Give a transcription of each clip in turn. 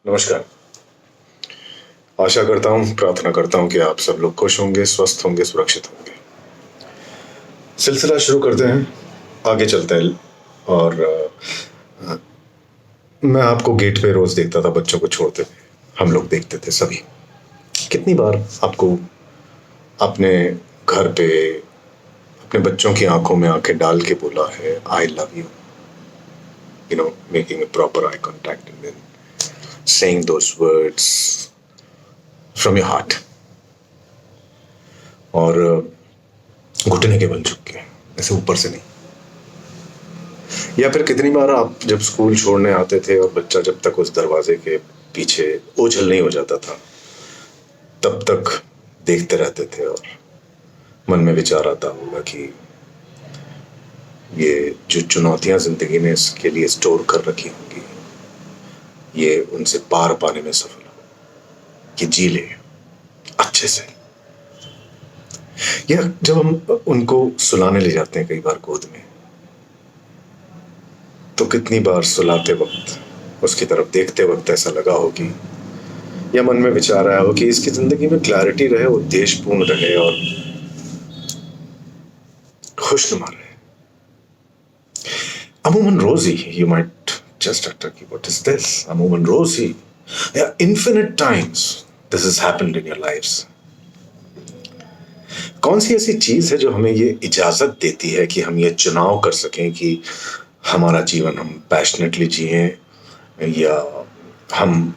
नमस्कार। आशा करता हूँ, प्रार्थना करता हूँ कि आप सब लोग खुश होंगे, स्वस्थ होंगे, सुरक्षित होंगे। सिलसिला शुरू करते हैं, आगे चलते हैं और मैं आपको गेट पे रोज देखता था बच्चों को छोड़ते हुए। हम लोग देखते थे सभी। कितनी बार आपको अपने घर पे अपने बच्चों की आंखों में आंखें डाल के बोला है I love you, making a proper eye contact and then saying those words from your heart और घुटने के बल झुक के, ऐसे ऊपर से नहीं। या फिर कितनी बार आप जब स्कूल छोड़ने आते थे और बच्चा जब तक उस दरवाजे के पीछे ओझल नहीं हो जाता था तब तक देखते रहते थे और मन में विचार आता होगा कि ये जो चुनौतियां जिंदगी ने इसके लिए स्टोर कर रखी होंगी ये उनसे पार पाने में सफल हो, कि जी ले अच्छे से। या जब हम उनको सुलाने ले जाते हैं कई बार गोद में, तो कितनी बार सुलाते वक्त उसकी तरफ देखते वक्त ऐसा लगा हो कि या मन में विचार आया हो कि इसकी जिंदगी में क्लैरिटी रहे, उद्देश्यपूर्ण रहे और खुशनुमा रहे। अमूमन रोज ही, यू माइट जस्ट अटर कि व्हाट इज दिस, अमूमन रोज ही या infinite times this is happened in your lives. कौन सी ऐसी चीज है जो हमें ये इजाजत देती है कि हम ये चुनाव कर सकें कि हमारा जीवन हम पैशनेटली जिए या हम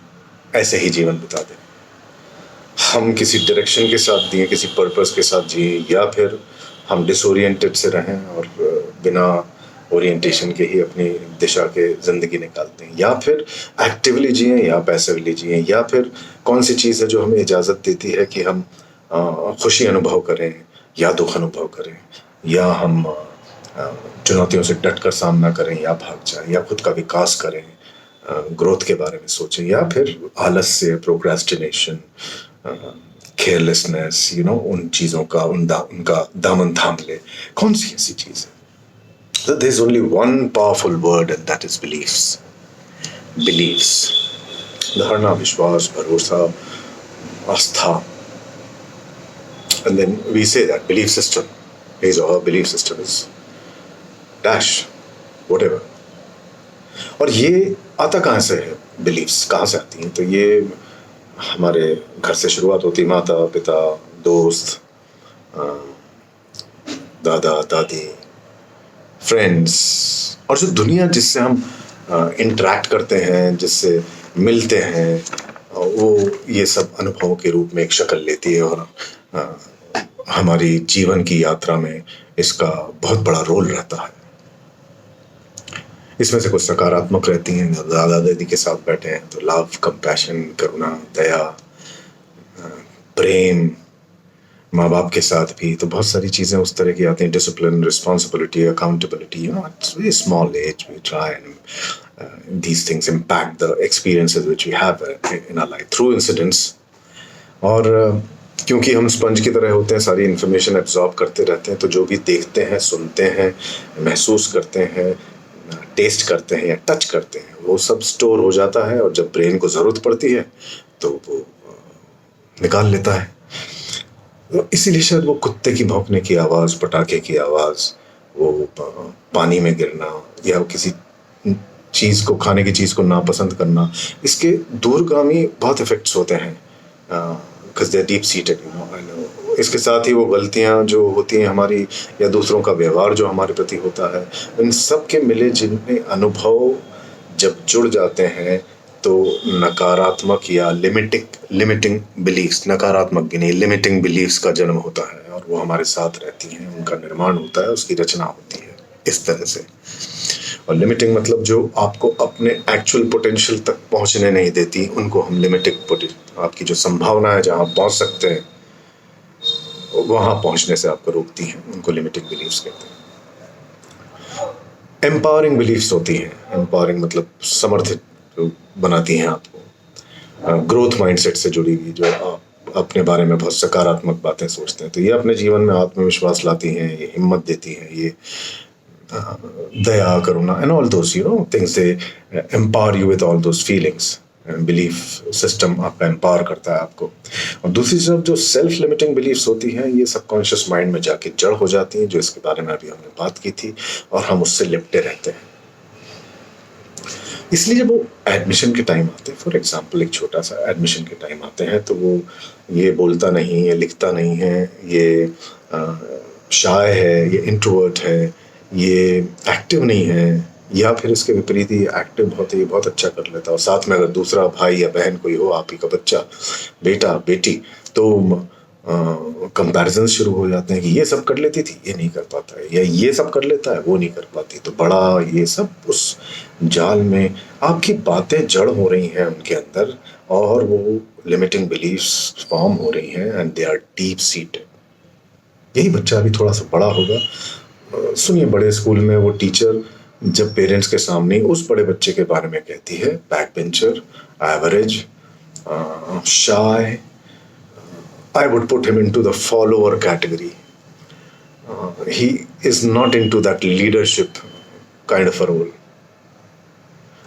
ऐसे ही जीवन बिता दें, हम किसी डायरेक्शन के साथ दिए, किसी पर्पस के साथ जिए, या फिर हम डिसोरिएंटेड से रहें और बिना ओरिएंटेशन के ही अपनी दिशा के जिंदगी निकालते हैं, या फिर एक्टिवली जिए या पैसिवली जिए, या फिर कौन सी चीज़ है जो हमें इजाज़त देती है कि हम खुशी अनुभव करें या दुख अनुभव करें, या हम चुनौतियों से डट कर सामना करें या भाग जाएं, या खुद का विकास करें, ग्रोथ के बारे में सोचें, या फिर आलस्य, प्रोक्रेस्टिनेशन, केयरलेसनेस, उन चीज़ों का उनका दामन थाम ले। कौन सी ऐसी चीज़ है? So there's only one powerful word and that is beliefs. Beliefs. धारणा, विश्वास, भरोसा, आस्था. And then we say that belief system, his or her belief system is dash, whatever. और ये आता कहाँ से है? Beliefs कहाँ से आती हैं? तो ये हमारे घर से शुरुआत होती, माता पिता, दोस्त, दादा दादी, फ्रेंड्स, और जो दुनिया जिससे हम इंटरेक्ट करते हैं, जिससे मिलते हैं, वो ये सब अनुभवों के रूप में एक शक्ल लेती है और हमारी जीवन की यात्रा में इसका बहुत बड़ा रोल रहता है। इसमें से कुछ सकारात्मक रहती हैं, दादा दादी के साथ बैठे हैं तो लव, कंपैशन, करुणा, दया, प्रेम, माँ बाप के साथ भी तो बहुत सारी चीज़ें उस तरह की आती हैं, discipline, responsibility, accountability, it's very small as we try and these things impact the experiences which we have in our life through incidents। और क्योंकि हम स्पंज की तरह होते हैं, सारी इन्फॉर्मेशन एब्जॉर्ब करते रहते हैं, तो जो भी देखते हैं, सुनते हैं, महसूस करते हैं, टेस्ट करते हैं या टच करते हैं, वो सब स्टोर हो जाता है और जब ब्रेन को ज़रूरत पड़ती है तो वो निकाल लेता है। इसीलिए शायद वो कुत्ते की भौंकने की आवाज़, पटाखे की आवाज़, वो पानी में गिरना या किसी चीज़ को, खाने की चीज़ को नापसंद करना, इसके दूरगामी बहुत इफ़ेक्ट्स होते हैं, because they are deep seated. इसके साथ ही वो गलतियाँ जो होती हैं हमारी या दूसरों का व्यवहार जो हमारे प्रति होता है, इन सब के मिले जिनमें अनुभव जब जुड़ जाते हैं तो नकारात्मक या लिमिटिंग बिलीफ्स, नकारात्मक भी नहीं, लिमिटिंग बिलीफ्स का जन्म होता है और वो हमारे साथ रहती हैं, उनका निर्माण होता है, उसकी रचना होती है इस तरह से। और लिमिटिंग मतलब जो आपको अपने एक्चुअल पोटेंशियल तक पहुंचने नहीं देती, उनको हम लिमिटिंग, आपकी जो संभावना है जहां पहुंच सकते हैं वहां पहुंचने से आपको रोकती हैं, उनको लिमिटिंग बिलीफ्स कहते हैं। एम्पावरिंग बिलीफ्स होती हैं, एम्पावरिंग मतलब समर्थित बनाती हैं आपको, ग्रोथ माइंडसेट से जुड़ी हुई, जो आप अपने बारे में बहुत सकारात्मक बातें सोचते हैं, तो ये अपने जीवन में आत्मविश्वास लाती हैं, ये हिम्मत देती हैं, ये दया, करुणा, and all those things, they empower you with all those feelings, belief system आपका एम्पावर करता है आपको। और दूसरी तरफ जो सेल्फ लिमिटिंग बिलीफ्स होती हैं, ये सबकॉन्शियस माइंड में जाके जड़ हो जाती हैं, जो इसके बारे में अभी हमने बात की थी, और हम उससे लिपटे रहते हैं। इसलिए जब वो एडमिशन के टाइम आते हैं, फॉर एग्जांपल एक छोटा सा एडमिशन के टाइम आते हैं, तो वो ये बोलता नहीं, ये लिखता नहीं है, ये शाय है, ये इंट्रोवर्ट है, ये एक्टिव नहीं है, या फिर इसके विपरीत ही एक्टिव बहुत अच्छा कर लेता, और साथ में अगर दूसरा भाई या बहन कोई हो, आप ही का बच्चा, बेटा बेटी, तो कंपैरिजन शुरू हो जाते हैं कि ये सब कर लेती थी, ये नहीं कर पाता है, या ये सब कर लेता है, वो नहीं कर पाती। तो बड़ा ये सब उस जाल में आपकी बातें जड़ हो रही हैं उनके अंदर, और वो लिमिटिंग बिलीफ्स फॉर्म हो रही हैं, and they are deep seated. यही बच्चा अभी थोड़ा सा बड़ा होगा, सुनिए, बड़े स्कूल में वो टीचर जब पेरेंट्स के सामने उस बड़े बच्चे के बारे में कहती है, back bencher, average, shy, I would put him into the follower category. He is not into that leadership kind of a role.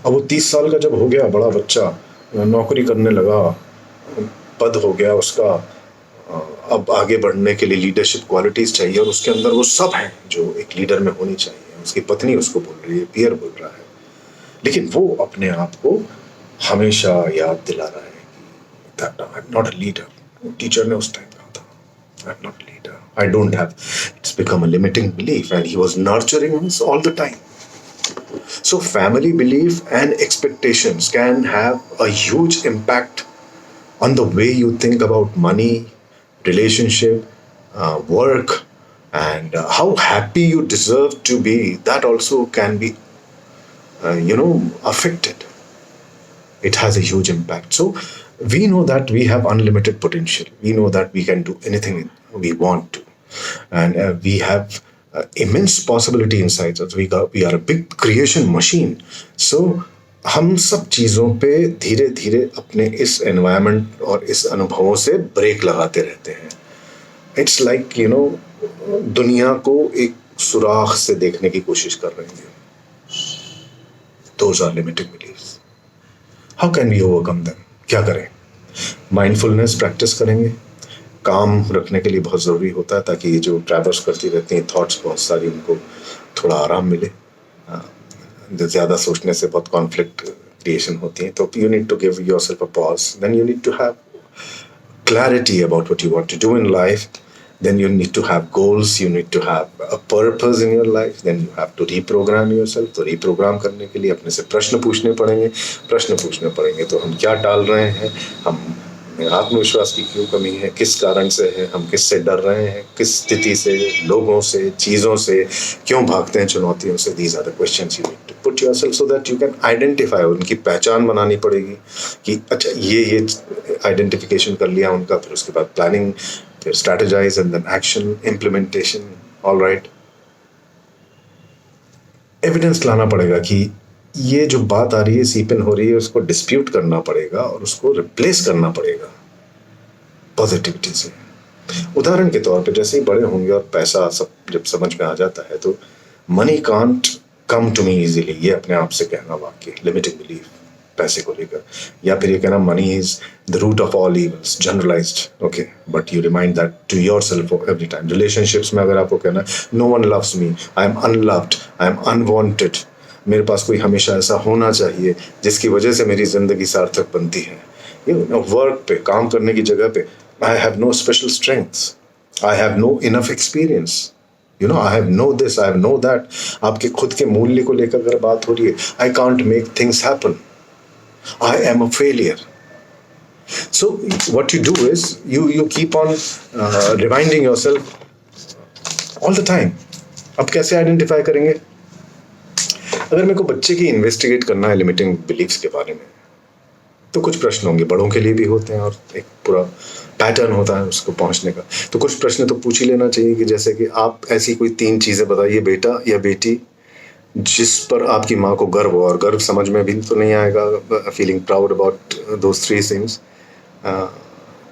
अब वो 30 साल का जब हो गया, बड़ा बच्चा, नौकरी करने लगा, पद हो गया उसका, अब आगे बढ़ने के लिए लीडरशिप क्वालिटीज चाहिए, और उसके अंदर वो सब हैं जो एक लीडर में होनी चाहिए। उसकी पत्नी उसको बोल रही है, पियर बोल रहा है, लेकिन वो अपने आप को हमेशा याद दिला रहा है कि that I am not a leader. Teacher ने उस टाइम कहा था, I am not leader, I don't have, it's become a limiting belief, and he was nurturing us all the time. So family belief and expectations can have a huge impact on the way you think about money, relationship, work, and how happy you deserve to be. That also can be, affected. It has a huge impact. So we know that we have unlimited potential. We know that we can do anything we want to, and we have immense possibility inside us. We are a big creation machine. So हम सब चीज़ों पे धीरे धीरे अपने इस environment और इस अनुभवों से ब्रेक लगाते रहते हैं. इट्स लाइक दुनिया को एक सुराख से देखने की कोशिश कर रहे हैं. Those are limiting beliefs. How can we overcome them? क्या करें? माइंडफुलनेस प्रैक्टिस करेंगे. काम रखने के लिए बहुत ज़रूरी होता है, ताकि ये जो ट्रैवर्स करती रहती हैं थॉट्स बहुत सारी, उनको थोड़ा आराम मिले. ज़्यादा सोचने से बहुत कॉन्फ्लिक्ट क्रिएशन होती है. तो you need to give yourself a pause. Then you need to have clarity about what you want to do in life. Then you need to have goals, you need to have a purpose in your life. Then you have to reprogram yourself. तो reprogram करने के लिए अपने से प्रश्न पूछने पड़ेंगे. तो हम क्या टाल रहे हैं, हम आत्मविश्वास की क्यों कमी है, किस कारण से है, हम किससे डर रहे हैं, किस स्थिति से, लोगों से, चीज़ों से क्यों भागते हैं, चुनौतियों से. These are the questions you need to put yourself so that you can identify. उनकी पहचान बनानी पड़ेगी कि अच्छा ये आइडेंटिफिकेशन कर लिया उनका, फिर उसके बाद प्लानिंग, फिर strategize, and then action, implementation. All right, evidence लाना पड़ेगा कि ये जो बात आ रही है, सीपन हो रही है, उसको डिस्प्यूट करना पड़ेगा और उसको रिप्लेस करना पड़ेगा पॉजिटिविटी से. उदाहरण के तौर पे, जैसे ही बड़े होंगे और पैसा सब जब समझ में आ जाता है, तो money can't come to me easily, ये अपने आप से कहना वाक्य लिमिटिंग बिलीफ पैसे को लेकर. या फिर ये कहना money is the root of all evils, generalized. Okay, but you remind that to yourself every time. Relationships में अगर आपको कहना no one loves me, I am unloved, I am unwanted, मेरे पास कोई हमेशा ऐसा होना चाहिए जिसकी वजह से मेरी जिंदगी सार्थक बनती है. वर्क पे, काम करने की जगह पे, I have no special strengths, I have no enough experience, I have no this, I have no that. आपके खुद के मूल्य को लेकर अगर बात हो रही है, I can't make things happen, I am a failure. So what you do is you keep on reminding yourself all the time. अब कैसे आइडेंटिफाई करेंगे? अगर मेरे को बच्चे की इन्वेस्टिगेट करना है लिमिटिंग बिलीफ्स के बारे में, तो कुछ प्रश्न होंगे, बड़ों के लिए भी होते हैं, और एक पूरा पैटर्न होता है उसको पहुंचने का. तो कुछ प्रश्न तो पूछ ही लेना चाहिए, कि जैसे कि आप ऐसी कोई 3 चीज़ें बताइए, बेटा या बेटी, जिस पर आपकी माँ को गर्व हो. और गर्व समझ में भी तो नहीं आएगा, feeling proud about those 3 things.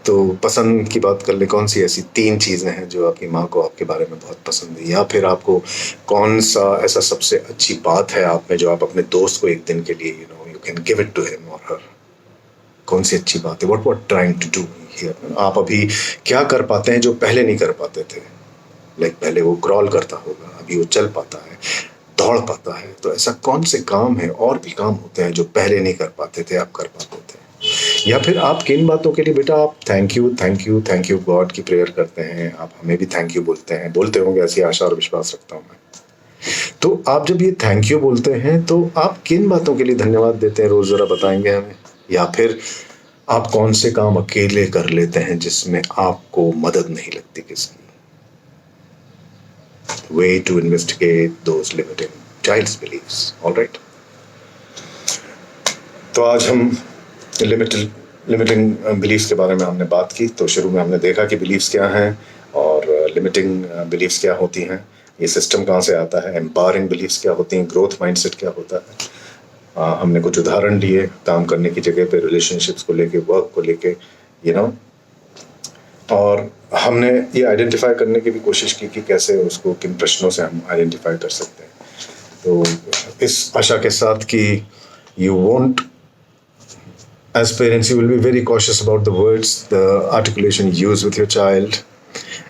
तो पसंद की बात कर ले, कौन सी ऐसी 3 चीज़ें हैं जो आपकी माँ को आपके बारे में बहुत पसंद है. या फिर आपको कौन सा ऐसा सबसे अच्छी बात है आप में, जो आप अपने दोस्त को एक दिन के लिए you can give it to him और हर. कौन सी अच्छी बात है, what trying to do here, आप अभी क्या कर पाते हैं जो पहले नहीं कर पाते थे। लाइक पहले वो क्रॉल करता होगा, अभी वो चल पाता है, दौड़ पाता है। तो ऐसा कौन से काम है, और भी काम होते हैं जो पहले नहीं कर पाते थे, आप कर पाते थे। या फिर आप किन बातों के लिए बेटा आप thank you thank you thank you God की प्रेयर करते हैं, आप हमें भी थैंक यू बोलते हैं, बोलते होंगे, ऐसी आशा और विश्वास रखता हूँ मैं। तो आप जब ये थैंक यू बोलते हैं तो आप किन बातों के लिए धन्यवाद देते हैं, रोज जरा बताएंगे हमें। या फिर आप कौन से काम अकेले कर लेते हैं जिसमें आपको मदद नहीं लगती किसकी। Way to investigate those limiting child's believes. Alright, तो आज हम लिमिटिंग बिलीफ्स के बारे में हमने बात की। तो शुरू में हमने देखा कि बिलीफ्स क्या हैं और लिमिटिंग बिलीफ्स क्या होती हैं, ये सिस्टम कहाँ से आता है, एम्पावरिंग बिलीफ्स क्या होती हैं, ग्रोथ माइंडसेट क्या होता है। हमने कुछ उदाहरण लिए काम करने की जगह पे, रिलेशनशिप्स को लेके, वर्क को लेके, यू नो। और हमने ये आइडेंटिफाई करने की भी कोशिश की कि कैसे उसको, किन प्रश्नों से हम आइडेंटिफाई कर सकते हैं। तो इस आशा के साथ कि you won't, as parents, you will be very cautious about the words, the articulation you use with your child,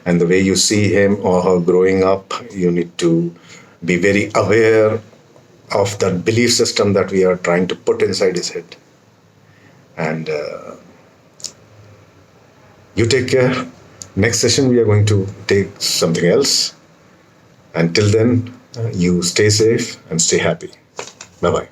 and the way you see him or her growing up. You need to be very aware of that belief system that we are trying to put inside his head. And you take care. Next session, we are going to take something else. Until then, you stay safe and stay happy. Bye bye.